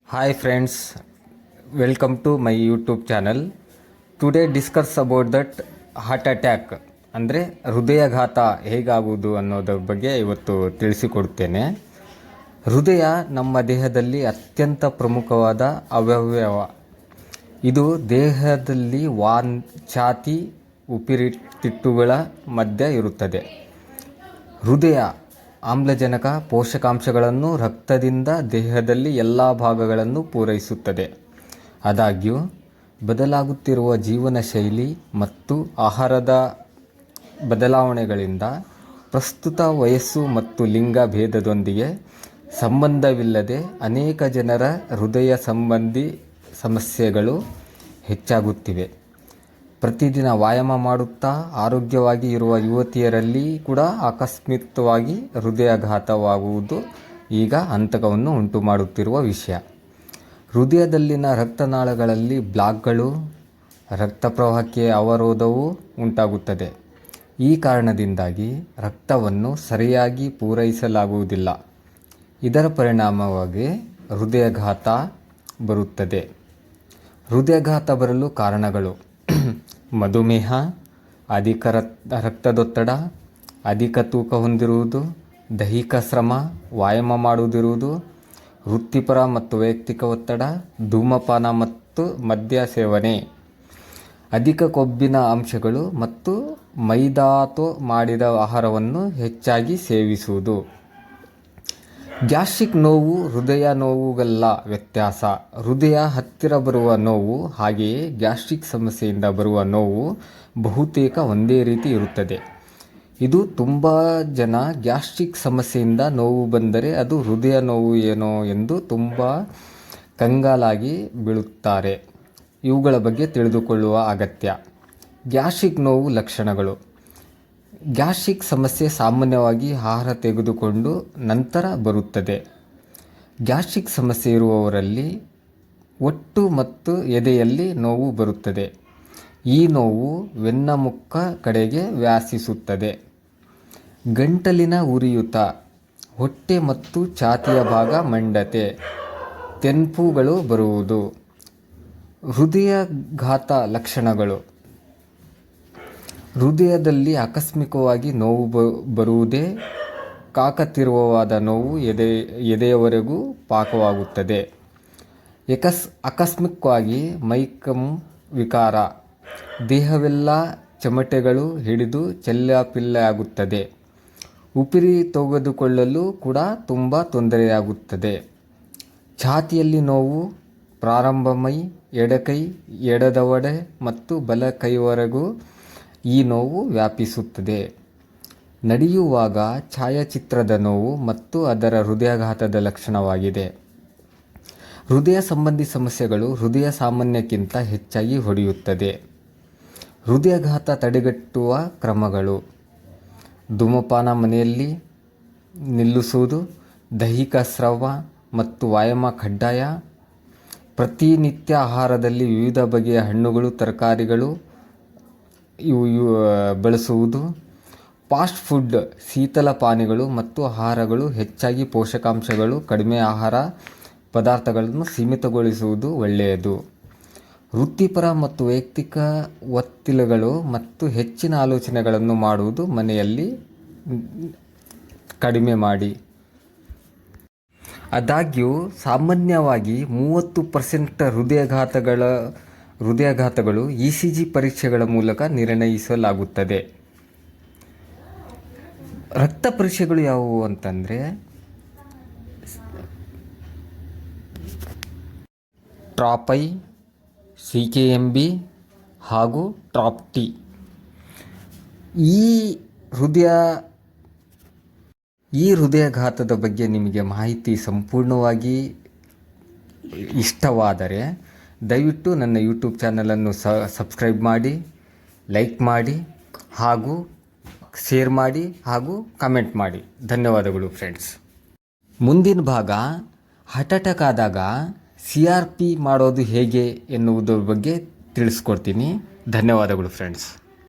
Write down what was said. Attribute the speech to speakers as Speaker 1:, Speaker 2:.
Speaker 1: Hi friends, welcome to my YouTube channel. Today discuss about that heart attack ಅಂದರೆ ಹೃದಯಾಘಾತ ಹೇಗಾಗುವುದು ಅನ್ನೋದ್ರ ಬಗ್ಗೆ ಇವತ್ತು ತಿಳಿಸಿಕೊಡ್ತೇನೆ. ಹೃದಯ ನಮ್ಮ ದೇಹದಲ್ಲಿ ಅತ್ಯಂತ ಪ್ರಮುಖವಾದ ಅವಯವ. ಇದು ದೇಹದಲ್ಲಿ ಛಾತಿ ಉಪಿರಿತಿತ್ತುಗಳ ಮಧ್ಯೆ ಇರುತ್ತದೆ. ಹೃದಯ ಆಮ್ಲಜನಕ ಪೋಷಕಾಂಶಗಳನ್ನು ರಕ್ತದಿಂದ ದೇಹದಲ್ಲಿ ಎಲ್ಲ ಭಾಗಗಳನ್ನು ಪೂರೈಸುತ್ತದೆ. ಆದಾಗ್ಯೂ ಬದಲಾಗುತ್ತಿರುವ ಜೀವನ ಶೈಲಿ ಮತ್ತು ಆಹಾರದ ಬದಲಾವಣೆಗಳಿಂದ ಪ್ರಸ್ತುತ ವಯಸ್ಸು ಮತ್ತು ಲಿಂಗ ಭೇದದೊಂದಿಗೆ ಸಂಬಂಧವಿಲ್ಲದೆ ಅನೇಕ ಜನರ ಹೃದಯ ಸಂಬಂಧಿ ಸಮಸ್ಯೆಗಳು ಹೆಚ್ಚಾಗುತ್ತಿವೆ. ಪ್ರತಿದಿನ ವ್ಯಾಯಾಮ ಮಾಡುತ್ತಾ ಆರೋಗ್ಯವಾಗಿ ಇರುವ ಯುವತಿಯರಲ್ಲಿ ಕೂಡ ಆಕಸ್ಮಿಕವಾಗಿ ಹೃದಯಾಘಾತವಾಗುವುದು ಈಗ ಆತಂಕವನ್ನು ಉಂಟು ಮಾಡುತ್ತಿರುವ ವಿಷಯ. ಹೃದಯದಲ್ಲಿನ ರಕ್ತನಾಳಗಳಲ್ಲಿ ಬ್ಲಾಕ್ಗಳು, ರಕ್ತ ಪ್ರವಾಹಕ್ಕೆ ಅವರೋಧವು ಉಂಟಾಗುತ್ತದೆ. ಈ ಕಾರಣದಿಂದಾಗಿ ರಕ್ತವನ್ನು ಸರಿಯಾಗಿ ಪೂರೈಸಲಾಗುವುದಿಲ್ಲ. ಇದರ ಪರಿಣಾಮವಾಗಿ ಹೃದಯಾಘಾತ ಬರುತ್ತದೆ. ಹೃದಯಾಘಾತ ಬರಲು ಕಾರಣಗಳು: ಮಧುಮೇಹ, ಅಧಿಕ ರಕ್ತದೊತ್ತಡ, ಅಧಿಕ ತೂಕ ಹೊಂದಿರುವುದು, ದೈಹಿಕ ಶ್ರಮ, ವ್ಯಾಯಾಮ ಮಾಡುವುದಿರುವುದು, ವೃತ್ತಿಪರ ಮತ್ತು ವೈಯಕ್ತಿಕ ಒತ್ತಡ, ಧೂಮಪಾನ ಮತ್ತು ಮದ್ಯ ಸೇವನೆ, ಅಧಿಕ ಕೊಬ್ಬಿನ ಅಂಶಗಳು ಮತ್ತು ಮೈದಾతో ಮಾಡಿದ ಆಹಾರವನ್ನು ಹೆಚ್ಚಾಗಿ ಸೇವಿಸುವುದು. ಗ್ಯಾಸ್ಟ್ರಿಕ್ ನೋವು ಹೃದಯ ನೋವುಗಲ್ಲ ವ್ಯತ್ಯಾಸ. ಹೃದಯ ಹತ್ತಿರ ಬರುವ ನೋವು ಹಾಗೆಯೇ ಗ್ಯಾಸ್ಟ್ರಿಕ್ ಸಮಸ್ಯೆಯಿಂದ ಬರುವ ನೋವು ಬಹುತೇಕ ಒಂದೇ ರೀತಿ ಇರುತ್ತದೆ. ಇದು ತುಂಬ ಜನ ಗ್ಯಾಸ್ಟ್ರಿಕ್ ಸಮಸ್ಯೆಯಿಂದ ನೋವು ಬಂದರೆ ಅದು ಹೃದಯ ನೋವು ಏನೋ ಎಂದು ತುಂಬ ಕಂಗಾಲಾಗಿ ಬೀಳುತ್ತಾರೆ. ಇವುಗಳ ಬಗ್ಗೆ ತಿಳಿದುಕೊಳ್ಳುವ ಅಗತ್ಯ. ಗ್ಯಾಸ್ಟ್ರಿಕ್ ನೋವು ಲಕ್ಷಣಗಳು: ಗ್ಯಾಸ್ಟ್ರಿಕ್ ಸಮಸ್ಯೆ ಸಾಮಾನ್ಯವಾಗಿ ಆಹಾರ ತೆಗೆದುಕೊಂಡು ನಂತರ ಬರುತ್ತದೆ. ಗ್ಯಾಸ್ಟ್ರಿಕ್ ಸಮಸ್ಯೆ ಇರುವವರಲ್ಲಿ ಹೊಟ್ಟು ಮತ್ತು ಎದೆಯಲ್ಲಿ ನೋವು ಬರುತ್ತದೆ. ಈ ನೋವು ಬೆನ್ನುಮುಖ ಕಡೆಗೆ ವ್ಯಾಪಿಸುತ್ತದೆ. ಗಂಟಲಿನ ಉರಿಯೂತ, ಹೊಟ್ಟೆ ಮತ್ತು ಛಾತಿಯ ಭಾಗ ಮಂಡತೆ, ತೆನ್ಪುಗಳು ಬರುವುದು. ಹೃದಯಾಘಾತ ಲಕ್ಷಣಗಳು: ಹೃದಯದಲ್ಲಿ ಆಕಸ್ಮಿಕವಾಗಿ ನೋವು ಬರುವುದೇ ಕಾಕತಿರುವಾದ ನೋವು ಎದೆಯವರೆಗೂ ಪಾಕವಾಗುತ್ತದೆ. ಆಕಸ್ಮಿಕವಾಗಿ ಮೈಕೈ ವಿಕಾರ, ದೇಹವೆಲ್ಲ ಚೆಮಟೆಗಳು ಹಿಡಿದು ಚೆಲ್ಲಾಪಿಲ್ಲಿಯಾಗುತ್ತದೆ. ಊಪಿರಿ ತೆಗೆದುಕೊಳ್ಳಲು ಕೂಡ ತುಂಬ ತೊಂದರೆಯಾಗುತ್ತದೆ. ಛಾತಿಯಲ್ಲಿ ನೋವು ಪ್ರಾರಂಭಮೈ ಎಡಕೈ, ಎಡದವಡೆ ಮತ್ತು ಬಲ ಕೈವರೆಗೂ ಈ ನೋವು ವ್ಯಾಪಿಸುತ್ತದೆ. ನಡೆಯುವಾಗ ಛಾಯಾಚಿತ್ರದ ನೋವು ಮತ್ತು ಅದರ ಹೃದಯಾಘಾತದ ಲಕ್ಷಣವಾಗಿದೆ. ಹೃದಯ ಸಂಬಂಧಿ ಸಮಸ್ಯೆಗಳು ಹೃದಯ ಸಾಮಾನ್ಯಕ್ಕಿಂತ ಹೆಚ್ಚಾಗಿ ಹೊಡೆಯುತ್ತದೆ. ಹೃದಯಾಘಾತ ತಡೆಗಟ್ಟುವ ಕ್ರಮಗಳು: ಧೂಮಪಾನ ಮನೆಯಲ್ಲಿ ನಿಲ್ಲಿಸುವುದು, ದೈಹಿಕ ಶ್ರಮ ಮತ್ತು ವ್ಯಾಯಾಮ ಕಡ್ಡಾಯ, ಪ್ರತಿನಿತ್ಯ ಆಹಾರದಲ್ಲಿ ವಿವಿಧ ಬಗೆಯ ಹಣ್ಣುಗಳು, ತರಕಾರಿಗಳು ಬಳಸುವುದು, ಫಾಸ್ಟ್ ಫುಡ್, ಶೀತಲ ಪಾನೀಯಗಳು ಮತ್ತು ಆಹಾರಗಳು ಹೆಚ್ಚಾಗಿ ಪೋಷಕಾಂಶಗಳು ಕಡಿಮೆ ಆಹಾರ ಪದಾರ್ಥಗಳನ್ನು ಸೀಮಿತಗೊಳಿಸುವುದು ಒಳ್ಳೆಯದು. ವೃತ್ತಿಪರ ಮತ್ತು ವೈಯಕ್ತಿಕ ಒತ್ತಡಗಳು ಮತ್ತು ಹೆಚ್ಚಿನ ಆಲೋಚನೆಗಳನ್ನು ಮಾಡುವುದು ಮನೆಯಲ್ಲಿ ಕಡಿಮೆ ಮಾಡಿ. ಆದಾಗ್ಯೂ ಸಾಮಾನ್ಯವಾಗಿ 30% ಹೃದಯಾಘಾತಗಳು ECG ಪರೀಕ್ಷೆಗಳ ಮೂಲಕ ನಿರ್ಣಯಿಸಲಾಗುತ್ತದೆ. ರಕ್ತ ಪರೀಕ್ಷೆಗಳು ಯಾವುವು ಅಂತಂದರೆ ಟ್ರಾಪೈ, CKMB ಹಾಗೂ ಟ್ರಾಪ್ಟಿ. ಈ ಹೃದಯಾಘಾತದ ಬಗ್ಗೆ ನಿಮಗೆ ಮಾಹಿತಿ ಸಂಪೂರ್ಣವಾಗಿ ಇಷ್ಟವಾದರೆ ದಯವಿಟ್ಟು ನನ್ನ ಯೂಟ್ಯೂಬ್ ಚಾನಲನ್ನು ಸಬ್ಸ್ಕ್ರೈಬ್ ಮಾಡಿ, ಲೈಕ್ ಮಾಡಿ ಹಾಗೂ ಶೇರ್ ಮಾಡಿ ಹಾಗೂ ಕಮೆಂಟ್ ಮಾಡಿ. ಧನ್ಯವಾದಗಳು ಫ್ರೆಂಡ್ಸ್. ಮುಂದಿನ ಭಾಗ ಹಾರ್ಟ್ ಅಟ್ಯಾಕ್ ಆದಾಗ CRP ಮಾಡೋದು ಹೇಗೆ ಎನ್ನುವುದರ ಬಗ್ಗೆ ತಿಳಿಸ್ಕೊಡ್ತೀನಿ. ಧನ್ಯವಾದಗಳು ಫ್ರೆಂಡ್ಸ್.